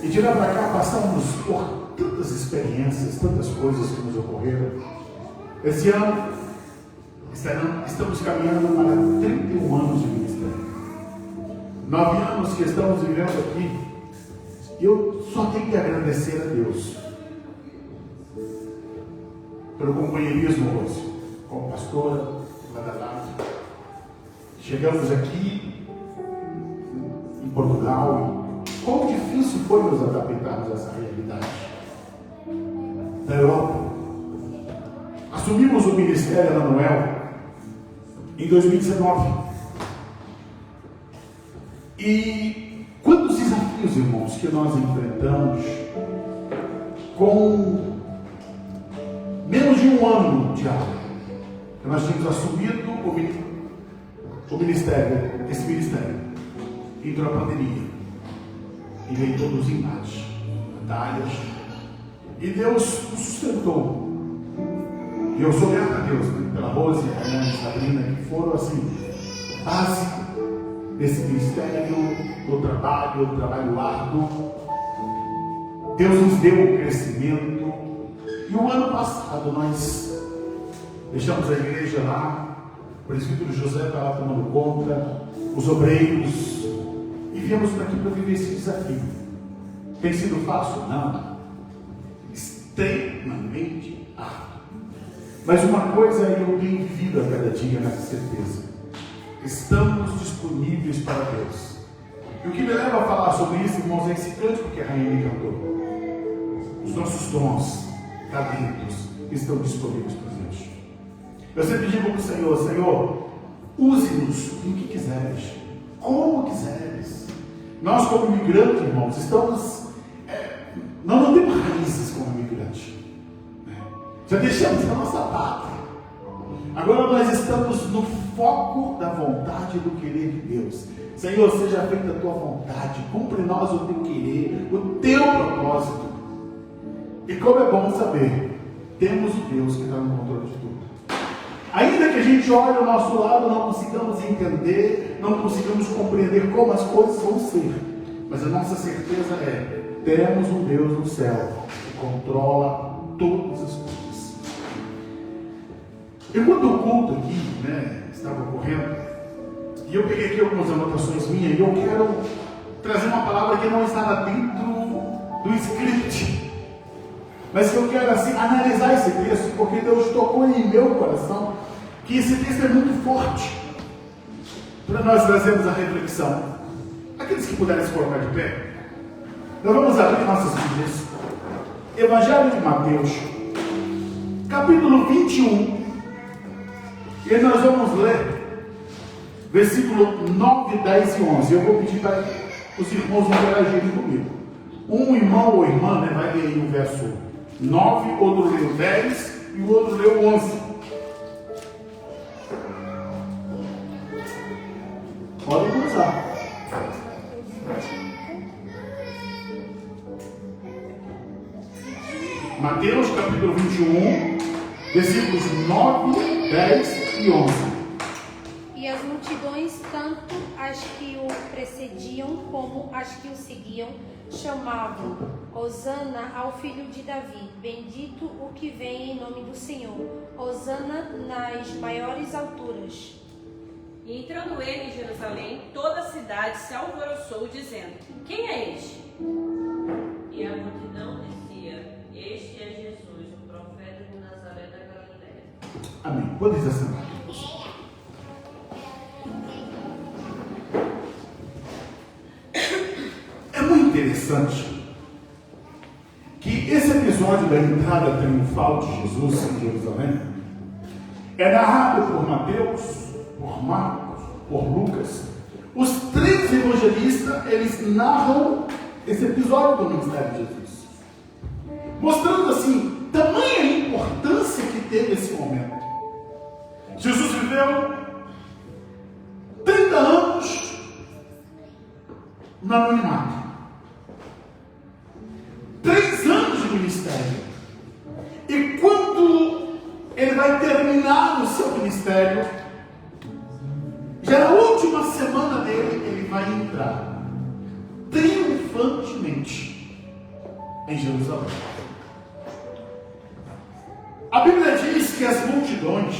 E de lá para cá passamos por tantas experiências, tantas coisas que nos ocorreram. Esse ano estamos caminhando para 31 anos de ministério. 9 anos que estamos vivendo aqui. E eu só tenho que agradecer a Deus pelo companheirismo hoje, como pastora, lado a lado. Chegamos aqui em Portugal. Quão difícil foi nos adaptarmos a essa realidade da Europa. Assumimos o ministério Emanuel em 2019. E quantos desafios, irmãos, que nós enfrentamos com menos de um ano de aula. Nós tínhamos assumido o ministério, esse ministério. Entrou a pandemia. E veio todos os embates, batalhas. E Deus nos sustentou. E eu sou grato a Deus, né? Pela Rose, a Ana, a Sabrina, que foram assim, base desse ministério, do trabalho árduo. Deus nos deu o crescimento. E o ano passado nós deixamos a igreja lá, o presbítero José está lá tomando conta, os obreiros, e viemos daqui para viver esse desafio. Tem sido fácil? Não. Extremamente árduo. Mas uma coisa eu tenho vivido a cada dia nessa certeza. Estamos disponíveis para Deus. E o que me leva a falar sobre isso, irmãos, é esse cântico que a rainha cantou. Os nossos dons, talentos, estão disponíveis para Deus. Eu sempre digo para o Senhor: Senhor, use-nos no que quiseres, como quiseres. Nós, como imigrantes, irmãos, nós não temos raízes como imigrantes. Já deixamos a nossa pátria. Agora nós estamos no foco da vontade e do querer de Deus. Senhor, seja feita a tua vontade, cumpre em nós o teu querer, o teu propósito. E como é bom saber, temos o Deus que está no controle de tudo. Ainda que a gente olhe ao nosso lado, não consigamos entender, não consigamos compreender como as coisas vão ser, mas a nossa certeza é: temos um Deus no céu que controla todas as coisas. Enquanto o culto aqui, estava ocorrendo, e eu peguei aqui algumas anotações minhas, e eu quero trazer uma palavra que não está dentro do script, mas que eu quero assim analisar esse texto, porque Deus tocou em meu coração que esse texto é muito forte para nós trazermos a reflexão. Aqueles que puderem se colocar de pé, nós vamos abrir nossas Bíblias. Evangelho de Mateus, capítulo 21, e nós vamos ler versículo 9, 10 e 11. Eu vou pedir para os irmãos interagirem comigo. Um irmão ou irmã vai ler aí o verso 9, outro leu 10 e o outro leu 11. Podem começar. Mateus capítulo 21, versículos 9, 10 e 11. E as multidões, tanto as que o precediam como as que o seguiam, chamavam: Hosana ao filho de Davi, bendito o que vem em nome do Senhor, Hosana nas maiores alturas. E entrando ele em Jerusalém, toda a cidade se alvoroçou, dizendo: quem é este? E a multidão dizia: este é Jesus, o profeta de Nazaré da Galileia. Amém. Pode dizer assim. É muito interessante que esse episódio da entrada triunfal de Jesus em Jerusalém é narrado por Mateus, por Marcos, por Lucas. Os três evangelistas, eles narram esse episódio do ministério de Jesus, mostrando assim, tamanha importância que teve esse momento. Jesus viveu 30 anos no anonimato, 3 anos de ministério, e quando ele vai terminar o seu ministério, já na última semana dele, ele vai entrar triunfantemente em Jerusalém. A Bíblia diz que as multidões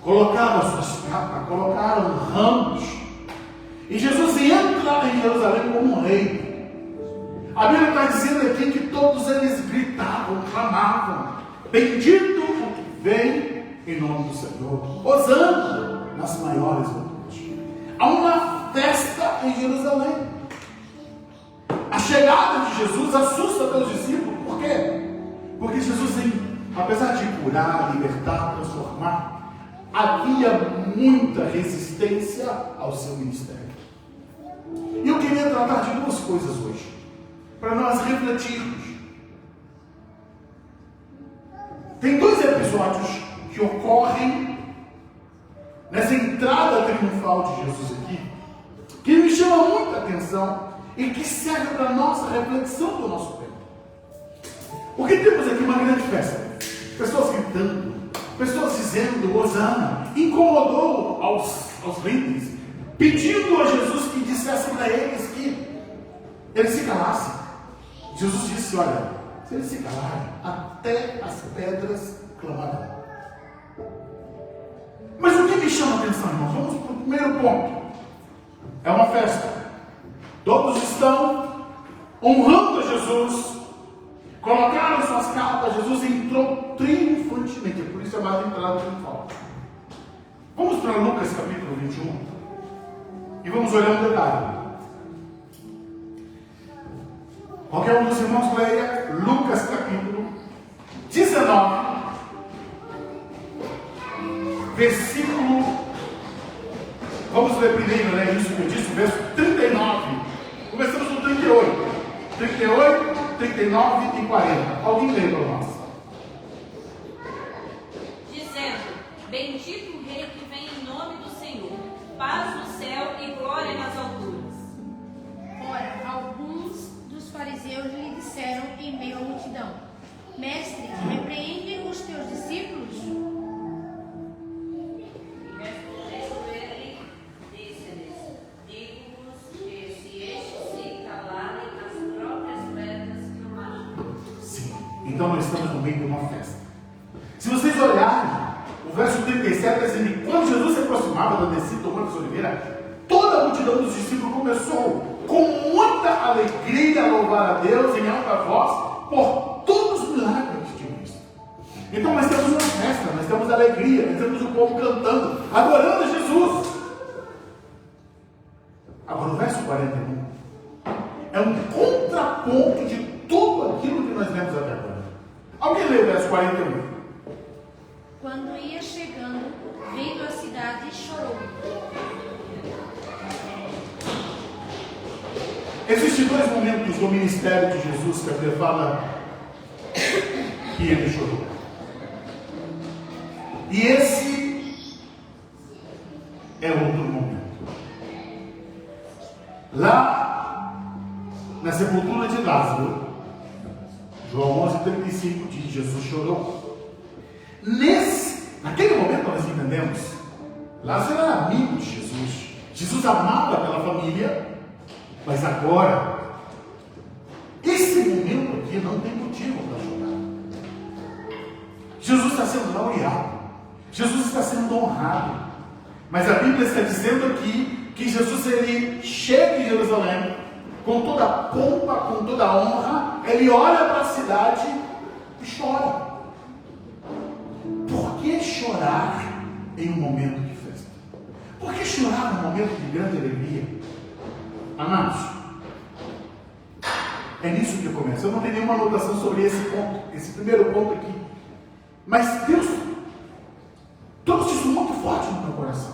colocaram suas capas, colocaram ramos, e Jesus entra em Jerusalém como um rei. A Bíblia está dizendo aqui que todos eles gritavam, clamavam: bendito o que vem em nome do Senhor, hosana nas maiores alturas. Há uma festa em Jerusalém. A chegada de Jesus assusta seus discípulos. Por quê? Porque Jesus, apesar de curar, libertar, transformar, havia muita resistência ao seu ministério. E eu queria tratar de duas coisas hoje, para nós refletirmos. Tem dois episódios que ocorrem nessa entrada triunfal de Jesus aqui, que me chamam muita atenção e que serve para a nossa reflexão do nosso tempo. Porque temos aqui uma grande festa, pessoas gritando, pessoas dizendo hosana, incomodou aos líderes, pedindo a Jesus que dissesse para eles que eles se calassem. Jesus disse: olha, se eles se calarem, até as pedras clamarão. Mas o que me chama a atenção, irmãos? Vamos para o primeiro ponto. É uma festa. Todos estão honrando a Jesus, colocaram suas capas, Jesus entrou triunfantemente, é por isso chamado entrada triunfal. Vamos para Lucas capítulo 21 e vamos olhar um detalhe. Qualquer um dos irmãos leia Lucas capítulo 19, versículo, vamos ler primeiro, né? Isso que eu disse, o verso 39. Começamos no 38, 39 e 40. Alguém lê para nós? Dizendo: bendito o rei que vem em nome do Senhor, paz no céu e glória nas alturas. Ora, alguns dos fariseus lhe disseram em meio à multidão: Mestre, repreende os teus discípulos? E respondendo ele, disse-lhes: digo-vos que se estes se calarem, as próprias pedras clamarão. Sim, então nós estamos no meio de uma festa. Se vocês olharem, o verso 37 está dizendo que quando Jesus se aproximava da descida do Monte das Oliveiras, toda a multidão dos discípulos começou com muita alegria a louvar a Deus em alta voz por todos os milagres que tinham visto. Então nós temos uma festa, nós temos alegria, nós temos o povo cantando, adorando a Jesus. Agora o verso 41 é um contraponto de tudo aquilo que nós vemos até agora. Alguém lê o verso 41? Quando ia chegando, vendo a cidade, chorou. Existem dois momentos do ministério de Jesus que a Bíblia fala que ele chorou. E esse é outro momento. Lá na sepultura de Lázaro, João 11:35 diz: Jesus chorou. Naquele momento nós entendemos, Lázaro era amigo de Jesus. Jesus amava aquela família. Mas agora, esse momento aqui não tem motivo para chorar. Jesus está sendo laureado, Jesus está sendo honrado. Mas a Bíblia está dizendo aqui que Jesus, ele chega em Jerusalém com toda a pompa, com toda a honra. Ele olha para a cidade e chora. Por que chorar em um momento de festa? Por que chorar num momento de grande alegria? Amados, é nisso que começa. Eu não tenho nenhuma anotação sobre esse ponto, esse primeiro ponto aqui. Mas Deus trouxe isso muito forte no meu coração.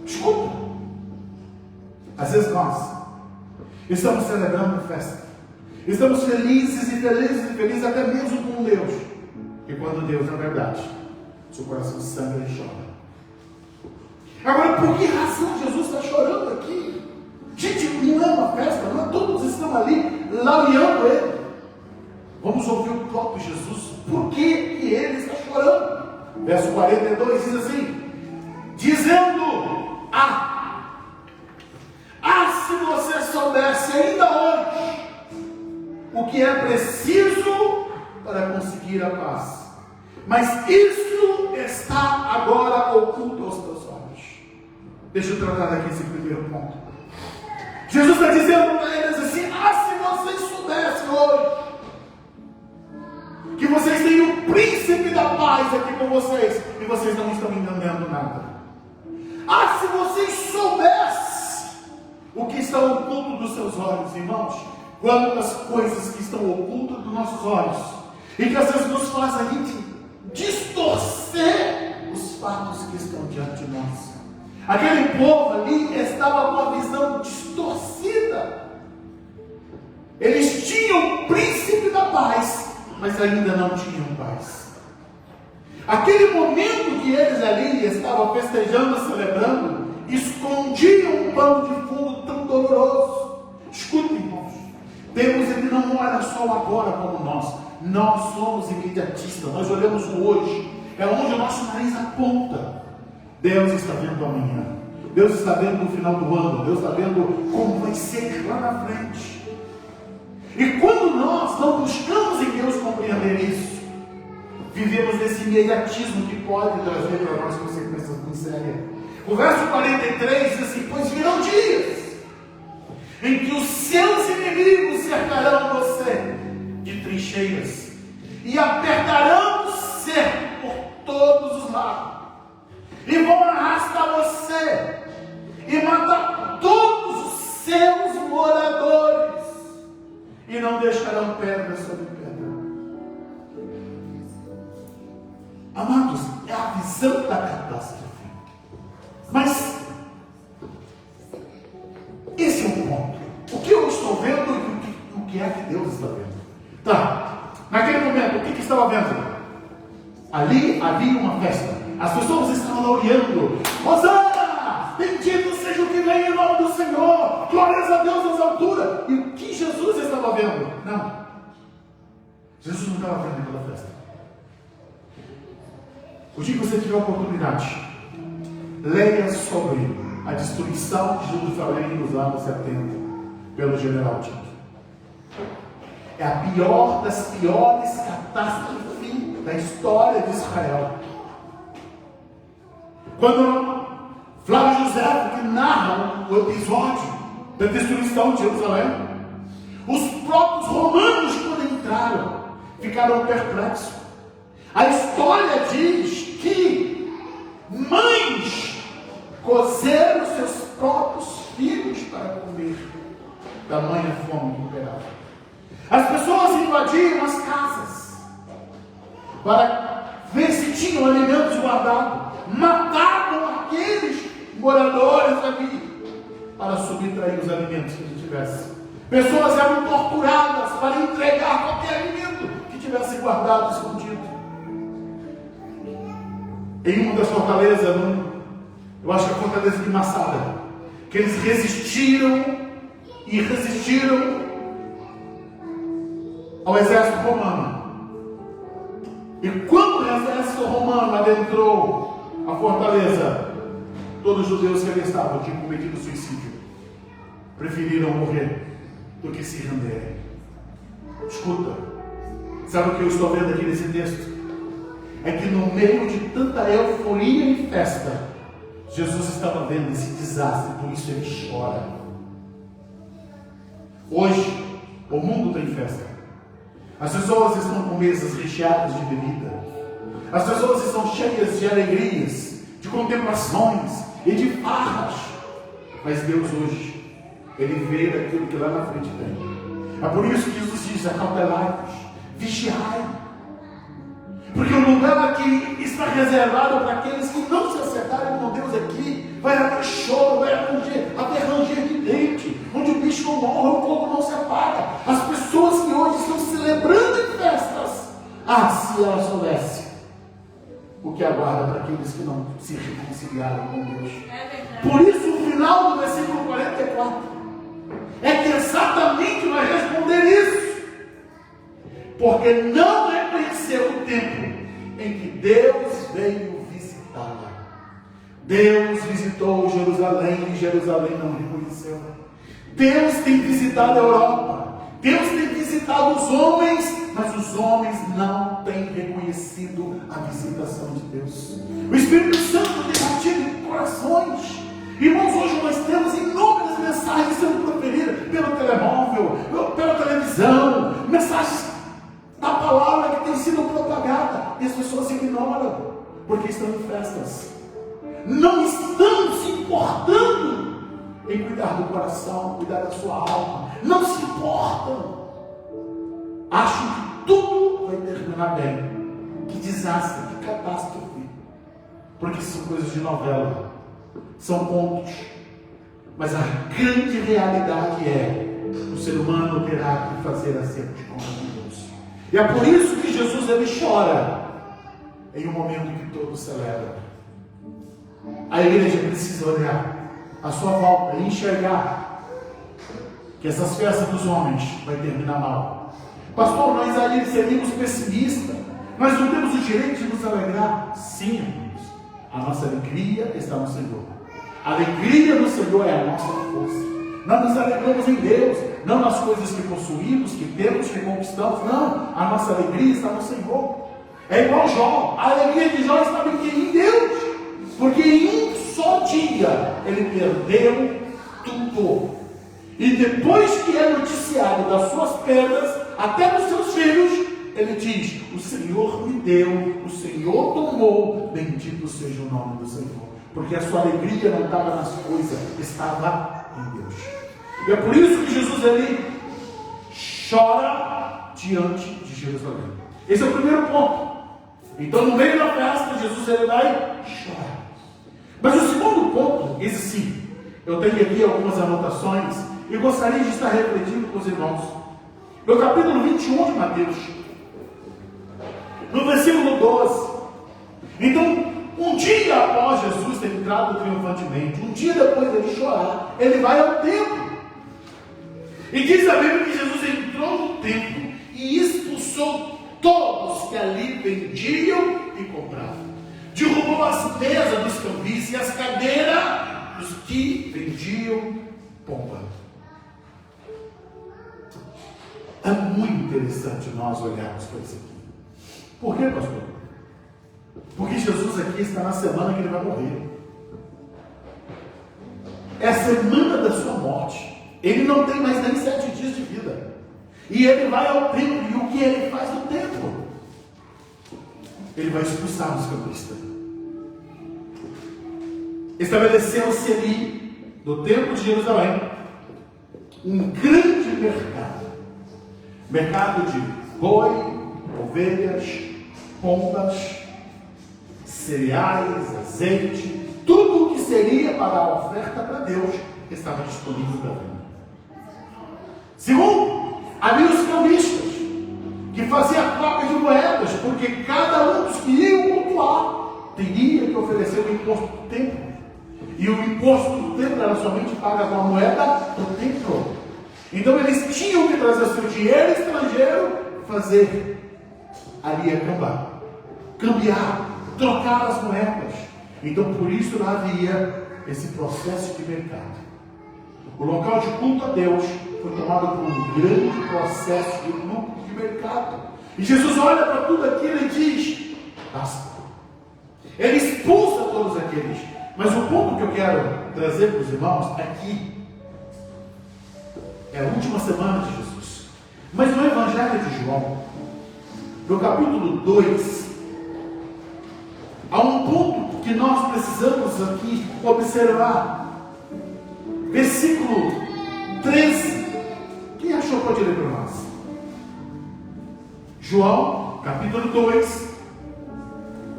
Escuta. Às vezes nós estamos celebrando festa. Estamos felizes até mesmo com Deus. E quando Deus, na verdade, seu coração sangra e chora. Agora, por que razão Jesus está chorando aqui? Gente, não é uma festa, não é? Todos estão ali laureando ele. Vamos ouvir o próprio Jesus. Por que ele está chorando? Verso 42 diz assim: dizendo: se você soubesse ainda hoje o que é preciso para conseguir a paz. Mas isso está agora oculto aos teus olhos. Deixa eu tratar aqui esse primeiro ponto. Jesus está dizendo para eles assim: se vocês soubessem hoje que vocês têm o príncipe da paz aqui com vocês, e vocês não estão entendendo nada. Se vocês soubessem o que está oculto dos seus olhos, irmãos, quantas coisas que estão ocultas dos nossos olhos, e que às vezes nos fazem a gente distorcer os fatos que estão diante de nós. Aquele povo ali estava com a visão distorcida. Eles tinham o príncipe da paz, mas ainda não tinham paz. Aquele momento que eles ali estavam festejando, celebrando, escondiam um pano de fundo tão doloroso. Escutem, irmãos, Deus ele não olha só agora como nós. Nós somos imediatistas, nós olhamos o hoje, é onde o nosso nariz aponta. Deus está vendo amanhã, Deus está vendo no final do ano, Deus está vendo como vai ser lá na frente. E quando nós não buscamos em Deus compreender isso, vivemos nesse imediatismo que pode trazer para nós consequências muito sérias. O verso 43 diz assim: pois virão dias em que os seus inimigos cercarão você de trincheiras e apertarão o cerco por todos os lados, e vão arrastar você e matar todos os seus moradores, e não deixarão pedra sobre pedra. Amados, é a visão da catástrofe. Mas esse é o ponto. O que eu estou vendo e o que é que Deus está vendo? Naquele momento, o que estava vendo? Ali havia uma festa. As pessoas estavam laureando: Hosana! Bendito seja o que vem em nome do Senhor! Glórias a Deus nas alturas! E o que Jesus estava vendo? Não. Jesus não estava vendo aquela festa. O dia que você tiver a oportunidade, leia sobre a destruição de Jerusalém nos anos 70 pelo general Tito. É a pior das piores catástrofes da história de Israel. Quando Flávio José que narra o episódio da destruição de Jerusalém, os próprios romanos, quando entraram, ficaram perplexos. A história diz que mães cozeram seus próprios filhos para comer, tamanha fome que imperava. As pessoas invadiam as casas para ver se tinham alimentos guardados, matavam aqueles moradores ali para subtrair os alimentos que eles tivessem. Pessoas eram torturadas para entregar qualquer alimento que tivesse guardado, escondido. Em uma das fortalezas, eu acho que a fortaleza de Massada, que eles resistiram ao exército romano. E quando o exército romano adentrou a fortaleza, todos os judeus que ali estavam tinham cometido suicídio. Preferiram morrer do que se renderem. Escuta, sabe o que eu estou vendo aqui nesse texto? É que no meio de tanta euforia e festa, Jesus estava vendo esse desastre, por isso ele chora. Hoje, o mundo tem festa. As pessoas estão com mesas recheadas de bebida. As pessoas estão cheias de alegrias, de contemplações e de farras. Mas Deus hoje, Ele vê aquilo que lá na frente tem. É por isso que Jesus diz: acautelai-vos, vigiai. Porque o lugar aqui está reservado para aqueles que não se acertarem com Deus aqui. Vai haver choro, vai haver ranger de dente, onde o bicho não morre, o fogo não se apaga. As pessoas que hoje estão celebrando em festas, se elas soubessem o que aguarda para aqueles que não se reconciliaram com Deus. Por isso o final do versículo 44 é que exatamente vai responder isso. Porque não reconheceu o tempo em que Deus veio visitá-la. Deus visitou Jerusalém e Jerusalém não reconheceu. Deus tem visitado a Europa. Deus tem visitado visitado os homens, mas os homens não têm reconhecido a visitação de Deus. O Espírito Santo tem batido em corações. Irmãos, hoje nós temos inúmeras mensagens sendo proferidas pelo telemóvel, pela televisão, mensagens da palavra que tem sido propagada, e as pessoas ignoram, porque estão em festas. Não estão se importando em cuidar do coração, cuidar da sua alma. Não se importam. Acham que tudo vai terminar bem. Que desastre, que catástrofe. Porque são coisas de novela. São pontos. Mas a grande realidade é: o ser humano terá que fazer acerto de conta com Deus. E é por isso que Jesus ele chora em um momento que todos celebram. A igreja precisa olhar à sua volta e enxergar que essas festas dos homens vai terminar mal. Pastor, nós ali seríamos pessimistas. Nós não temos o direito de nos alegrar. Sim, irmãos. A nossa alegria está no Senhor. A alegria do Senhor é a nossa força. Nós nos alegramos em Deus, não nas coisas que possuímos, que temos, que conquistamos. Não, a nossa alegria está no Senhor. É igual Jó. A alegria de Jó estava em Deus, porque em um só dia ele perdeu tudo. E depois que é noticiado das suas perdas, até dos seus filhos, ele diz: o Senhor me deu, o Senhor tomou, bendito seja o nome do Senhor. Porque a sua alegria não estava nas coisas, estava em Deus. E é por isso que Jesus ele chora diante de Jerusalém. Esse é o primeiro ponto. Então, no meio da festa, Jesus ele vai chorar. Mas o segundo ponto, esse sim, eu tenho aqui algumas anotações e gostaria de estar refletindo com os irmãos. No capítulo 21 de Mateus, no versículo 12. Então, um dia após Jesus ter entrado triunfantemente, um dia depois dele chorar, ele vai ao templo. E diz a Bíblia que Jesus entrou no templo e expulsou todos que ali vendiam e compravam. Derrubou as mesas dos cambistas e as cadeiras dos que vendiam pomba. É muito interessante nós olharmos para isso aqui. Por quê, pastor? Porque Jesus aqui está na semana que ele vai morrer. É a semana da sua morte. Ele não tem mais nem 7 dias de vida. E ele vai ao templo. E o que ele faz no templo? Ele vai expulsar os cambistas. Estabeleceu-se ali, no templo de Jerusalém, um grande mercado. Mercado de boi, ovelhas, pombas, cereais, azeite, tudo o que seria para a oferta para Deus estava disponível para venda. Segundo, havia os cambistas, que faziam a troca de moedas, porque cada um dos que iam cultuar teria que oferecer o imposto do templo. E o imposto do templo era somente pago com a moeda do templo. Então eles tinham que trazer seu dinheiro estrangeiro, fazer ali a cambiar, trocar as moedas. Então por isso não havia esse processo de mercado. O local de culto a Deus foi tomado por um grande processo de lucro de mercado. E Jesus olha para tudo aquilo e diz: basta. Ele expulsa todos aqueles. Mas o ponto que eu quero trazer para os irmãos aqui é a última semana de Jesus. Mas no Evangelho de João, no capítulo 2, há um ponto que nós precisamos aqui observar. Versículo 13. Quem achou pode ler para nós? João, capítulo 2,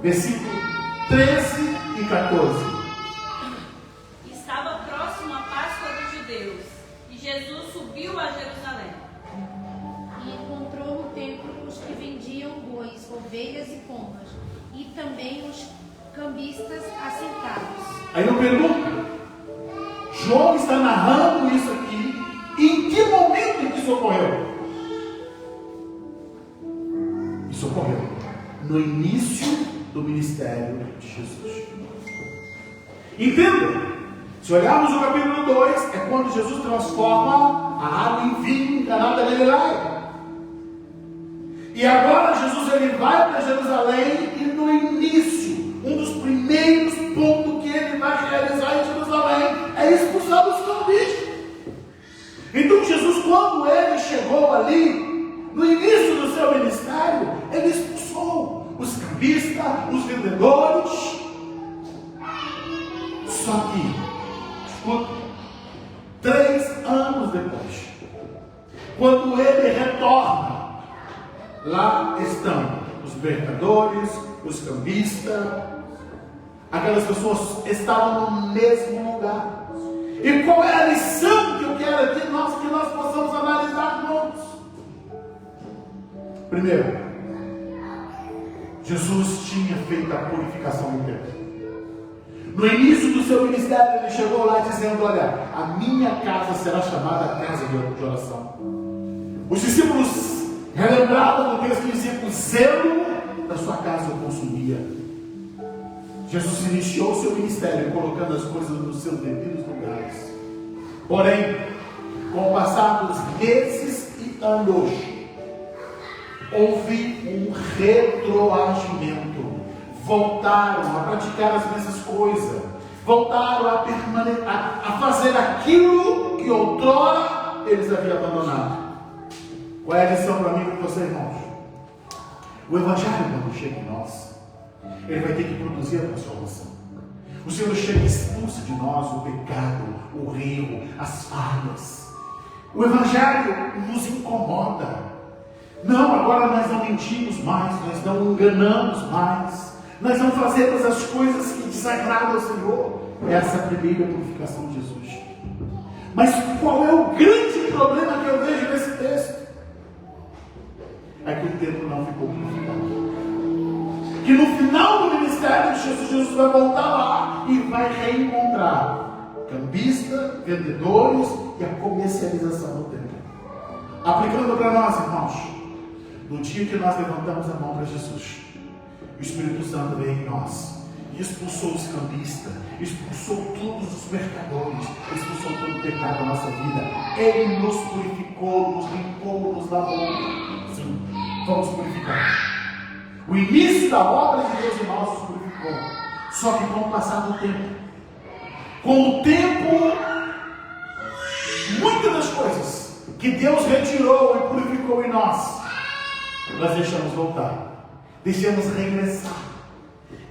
versículo 13 e 14. Estava próximo a Páscoa dos judeus, e Jesus subiu a Jerusalém. E encontrou no templo os que vendiam bois, ovelhas e pombas, e também os cambistas assentados. Aí eu pergunto, João está narrando isso aqui, em que momento que isso ocorreu? Isso ocorreu no início do ministério de Jesus. Entenda, se olharmos o capítulo 2, é quando Jesus transforma a água em vinho em Caná da Galileia. E agora Jesus ele vai para Jerusalém e no início, um dos primeiros pontos que ele vai realizar em Jerusalém é expulsar os cambistas. Então Jesus, quando ele chegou ali, no início do seu ministério, ele expulsou os cambistas, os vendedores. Só que, escuta, 3 anos depois, quando ele retorna, lá estão os mercadores, os cambistas, aquelas pessoas estavam no mesmo lugar. E qual é a lição que eu quero aqui que nós possamos analisar juntos? Primeiro, Jesus tinha feito a purificação do templo. No início do seu ministério, ele chegou lá dizendo: olha, a minha casa será chamada casa de oração. Os discípulos relembravam do texto que dizia: o zelo da sua casa eu consumia. Jesus iniciou o seu ministério colocando as coisas nos seus devidos lugares. Porém, com o passar dos meses e anos, houve um retroagimento. Voltaram a praticar as mesmas coisas. Voltaram a fazer aquilo que outrora eles haviam abandonado. Qual é a lição para mim e para você, irmãos? O Evangelho, quando chega em nós, ele vai ter que produzir a transformação. O Senhor chega e expulsa de nós o pecado, o erro, as falhas. O Evangelho nos incomoda. Não, agora nós não mentimos mais, nós não enganamos mais, nós não fazemos as coisas que desagradam ao Senhor. Essa é a primeira purificação de Jesus. Mas qual é o grande problema que eu vejo nesse texto? É que o templo não ficou purificado. Que no final do ministério de Jesus vai voltar lá e vai reencontrar cambistas, vendedores e a comercialização do templo. Aplicando para nós, irmãos, no dia que nós levantamos a mão para Jesus, o Espírito Santo veio em nós e expulsou os cambistas, expulsou todos os mercadores, expulsou todo o pecado da nossa vida. Ele nos purificou, nos limpou, nos lavou. Sim, vamos purificar. O início da obra de Deus em nós nos purificou. Só que com o passar do tempo, com o tempo, muitas das coisas que Deus retirou e purificou em nós, nós deixamos voltar, deixamos regressar.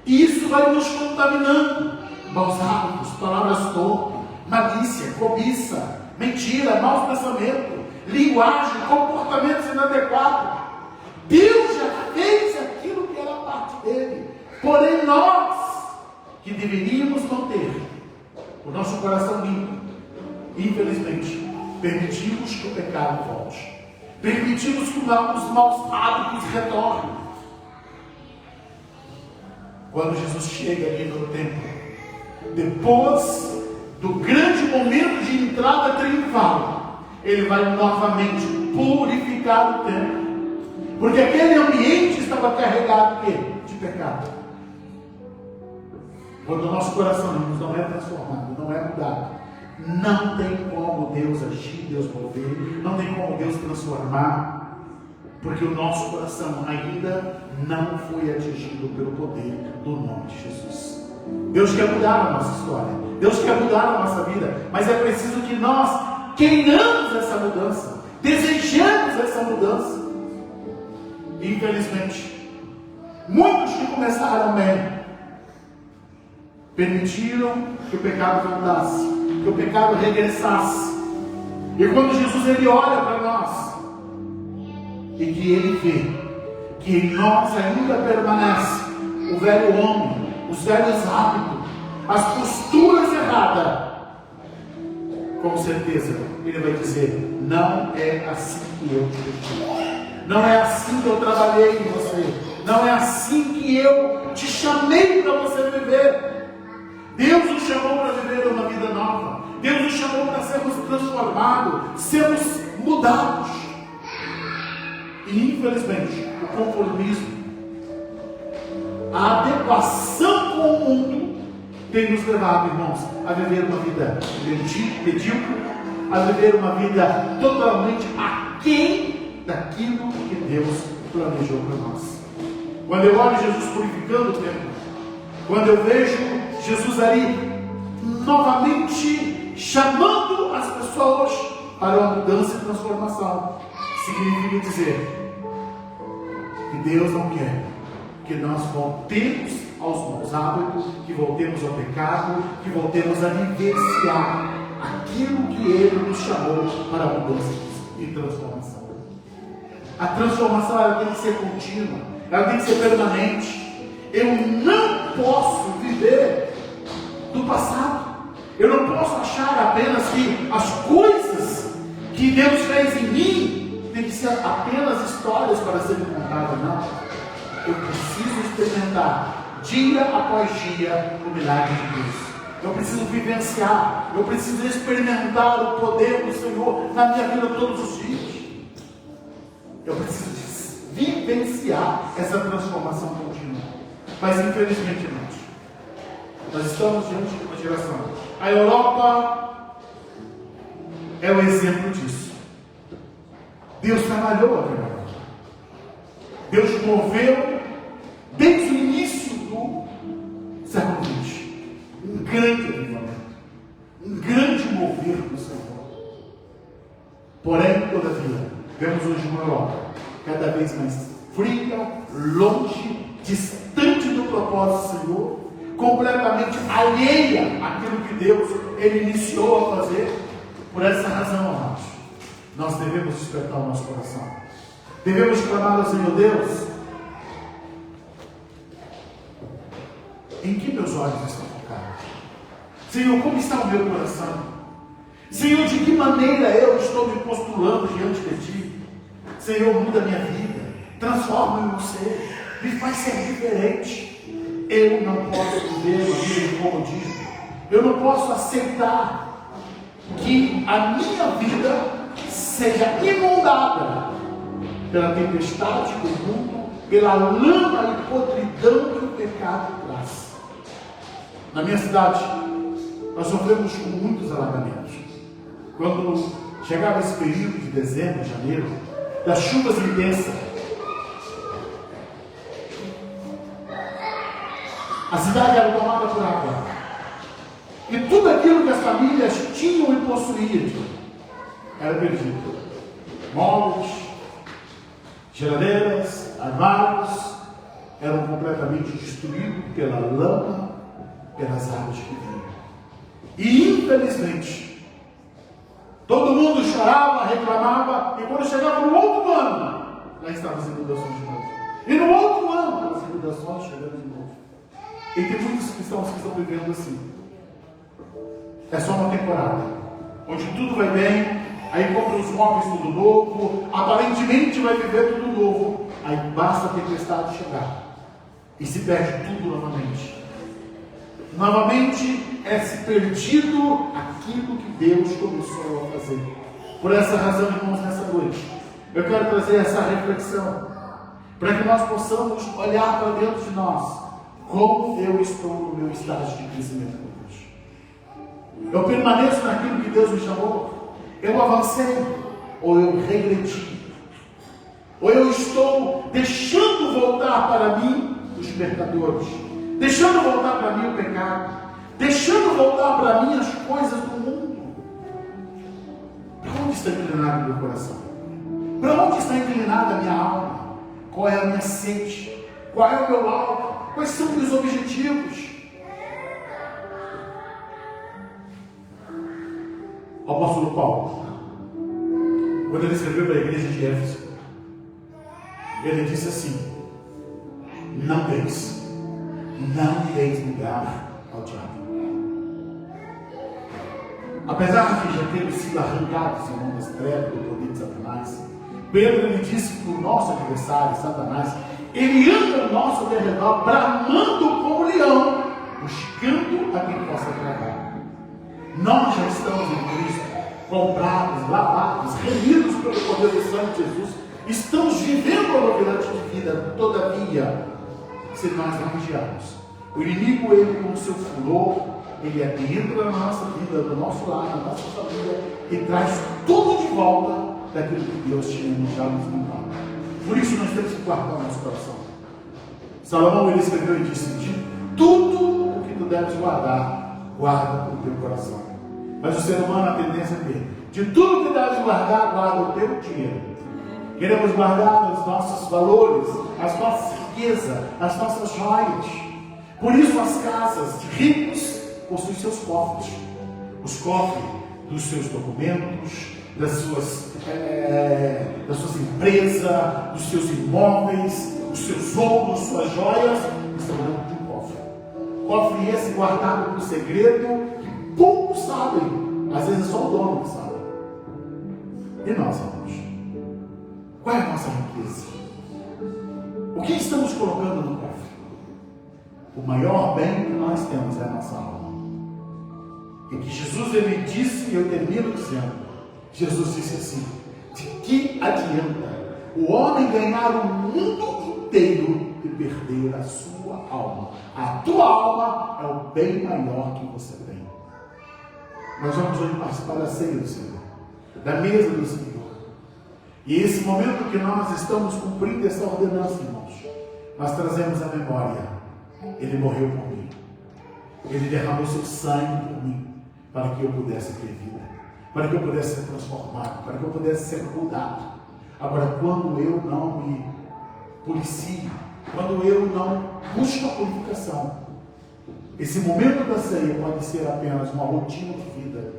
E isso vai nos contaminando. Maus hábitos, palavras torpes, malícia, cobiça, mentira, maus pensamentos, linguagem, comportamentos inadequados. Deus já fez aquilo que era parte dele. Porém nós, que deveríamos manter o nosso coração limpo, infelizmente, permitimos que o pecado volte. Permitimos que os maus hábitos retornem. Quando Jesus chega ali no templo, depois do grande momento de entrada triunfal, ele vai novamente purificar o templo. Porque aquele ambiente estava carregado de pecado. Quando o nosso coração não é transformado, não é mudado, não tem como Deus agir, Deus mover, não tem como Deus transformar, porque o nosso coração ainda não foi atingido pelo poder do nome de Jesus. Deus quer mudar a nossa história, Deus quer mudar a nossa vida, mas é preciso que nós queiramos essa mudança, desejamos essa mudança. Infelizmente, muitos que começaram bem permitiram que o pecado voltasse, que o pecado regressasse. E quando Jesus ele olha para nós e que ele vê que em nós ainda permanece o velho homem, os velhos hábitos, as posturas erradas, com certeza ele vai dizer: não é assim que eu te deixei. Não é assim que eu trabalhei em você. Não é assim que eu te chamei para você viver. Deus nos chamou para viver uma vida nova. Deus nos chamou para sermos transformados, sermos mudados. E infelizmente, o conformismo, a adequação com o mundo, tem nos levado, irmãos, a viver uma vida medíocre, a viver uma vida totalmente aquém daquilo que Deus planejou para nós. Quando eu olho Jesus purificando o templo, quando eu vejo Jesus ali novamente chamando as pessoas para uma mudança e transformação, significa dizer que Deus não quer que nós voltemos aos maus hábitos, que voltemos ao pecado, que voltemos a vivenciar aquilo que Ele nos chamou para a mudança e transformação. A transformação ela tem que ser contínua, ela tem que ser permanente. Eu não posso viver do passado. Eu não posso achar apenas que as coisas que Deus fez em mim tem que ser apenas histórias para serem contadas. Não. Eu preciso experimentar dia após dia o milagre de Deus. Eu preciso vivenciar, eu preciso experimentar o poder do Senhor na minha vida todos os dias. Eu preciso vivenciar essa transformação contínua. Mas infelizmente nós estamos diante de uma geração. A Europa é o exemplo disso. Deus trabalhou aqui na Europa. Deus moveu desde o início do século XX um grande avivamento, um grande mover do Senhor. Porém, todavia, vemos hoje uma Europa cada vez mais fria, longe, distante do propósito do Senhor, completamente alheia àquilo que Deus Ele iniciou a fazer. Por essa razão, amados, nós devemos despertar o nosso coração. Devemos clamar ao Senhor: Deus, em que meus olhos estão focados? Senhor, como está o meu coração? Senhor, de que maneira eu estou me postulando diante de Ti? Senhor, muda minha vida, transforma-me no ser, me faz ser diferente. Eu não posso viver uma vida de comodismo. Eu não posso aceitar que a minha vida seja inundada pela tempestade do mundo, pela lama e podridão que o pecado traz. Na minha cidade, nós sofremos com muitos alagamentos. Quando chegava esse período de dezembro, janeiro, das chuvas intensas, a cidade era tomada por água. E tudo aquilo que as famílias tinham e possuíam era perdido. Móveis, geladeiras, armários eram completamente destruídos pela lama, pelas águas que vinham. E infelizmente, todo mundo chorava, reclamava, e quando chegava no outro ano, lá estavam as inundações de novo. E no outro ano, as inundações chegando de novo. E tem muitos cristãos que estão vivendo assim. É só uma temporada, onde tudo vai bem, aí compra os móveis tudo novo, aparentemente vai viver tudo novo, aí basta a tempestade chegar, e se perde tudo novamente. Novamente é se perdido aquilo que Deus começou a fazer. Por essa razão, irmãos, nessa noite, eu quero trazer essa reflexão, para que nós possamos olhar para dentro de nós. Como eu estou no meu estágio de crescimento hoje? Eu permaneço naquilo que Deus me chamou? Eu avancei? Ou eu regredi? Ou eu estou deixando voltar para mim os pecadores? Deixando voltar para mim o pecado? Deixando voltar para mim as coisas do mundo? Para onde está inclinado o meu coração? Para onde está inclinada a minha alma? Qual é a minha sede? Qual é o meu alvo? Quais são os meus objetivos? O apóstolo Paulo, quando ele escreveu para a igreja de Éfeso, ele disse assim: não deis lugar ao diabo. Apesar de já termos sido arrancados em mão das trevas do poder de Satanás, Pedro ele disse que o nosso adversário, Satanás, ele anda ao nosso derredor, bramando como leão, buscando a quem possa tragar. Nós já estamos em Cristo, comprados, lavados, remidos pelo poder do sangue de Jesus, estamos vivendo a novidade de vida. Todavia, se nós não vigiarmos, o inimigo, ele com o seu furor, ele adentra na nossa vida, no nosso lar, na nossa família, e traz tudo de volta daquilo que Deus tinha já nos limpado. Por isso nós temos que guardar o nosso coração. Salomão, ele escreveu e disse: de tudo o que tu deves guardar, guarda o teu coração. Mas o ser humano, a tendência é ter: de tudo que deves guardar, guarda o teu dinheiro. Queremos guardar os nossos valores, as nossas riquezas, as nossas joias. Por isso as casas de ricos possuem seus cofres. Os cofres dos seus documentos, das suas empresas, dos seus imóveis, dos seus ouros, suas joias, estão dentro de um cofre. Cofre esse guardado por segredo que poucos sabem. Às vezes é só o dono que sabe. E nós, irmãos? Qual é a nossa riqueza? O que estamos colocando no cofre? O maior bem que nós temos é a nossa alma. E que Jesus, ele disse, e eu termino dizendo, Jesus disse assim: de que adianta o homem ganhar o mundo inteiro e perder a sua alma? A tua alma é o bem maior que você tem. Nós vamos hoje participar da ceia do Senhor, da mesa do Senhor. E esse momento que nós estamos cumprindo essa ordenança, irmãos, nós trazemos a memória: Ele morreu por mim, Ele derramou seu sangue por mim, para que eu pudesse ter vida, para que eu pudesse ser transformado, para que eu pudesse ser mudado. Agora, quando eu não me policio, quando eu não busco a purificação, esse momento da ceia pode ser apenas uma rotina de vida,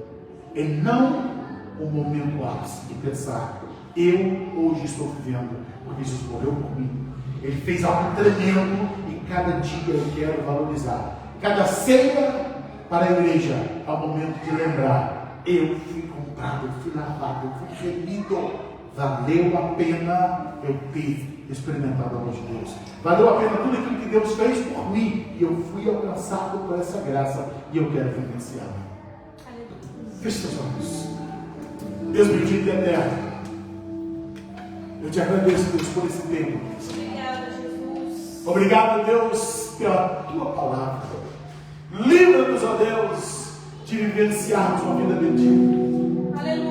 e não um momento ápice de pensar: eu hoje estou vivendo porque Jesus morreu por mim. Ele fez algo tremendo e cada dia eu quero valorizar. Cada ceia para a igreja é o momento de lembrar: eu fui comprado, eu fui lavado, eu fui remido. Valeu a pena eu ter experimentado a mão de Deus. Valeu a pena tudo aquilo que Deus fez por mim. E eu fui alcançado por essa graça e eu quero vivenciar. Feche seus olhos. Deus bendito e eterno, eu te agradeço, Deus, por esse tempo. Obrigada, Jesus. Obrigado, Deus, pela tua palavra. Livra-nos, ó Deus, de vivenciarmos uma vida bendita. Aleluia.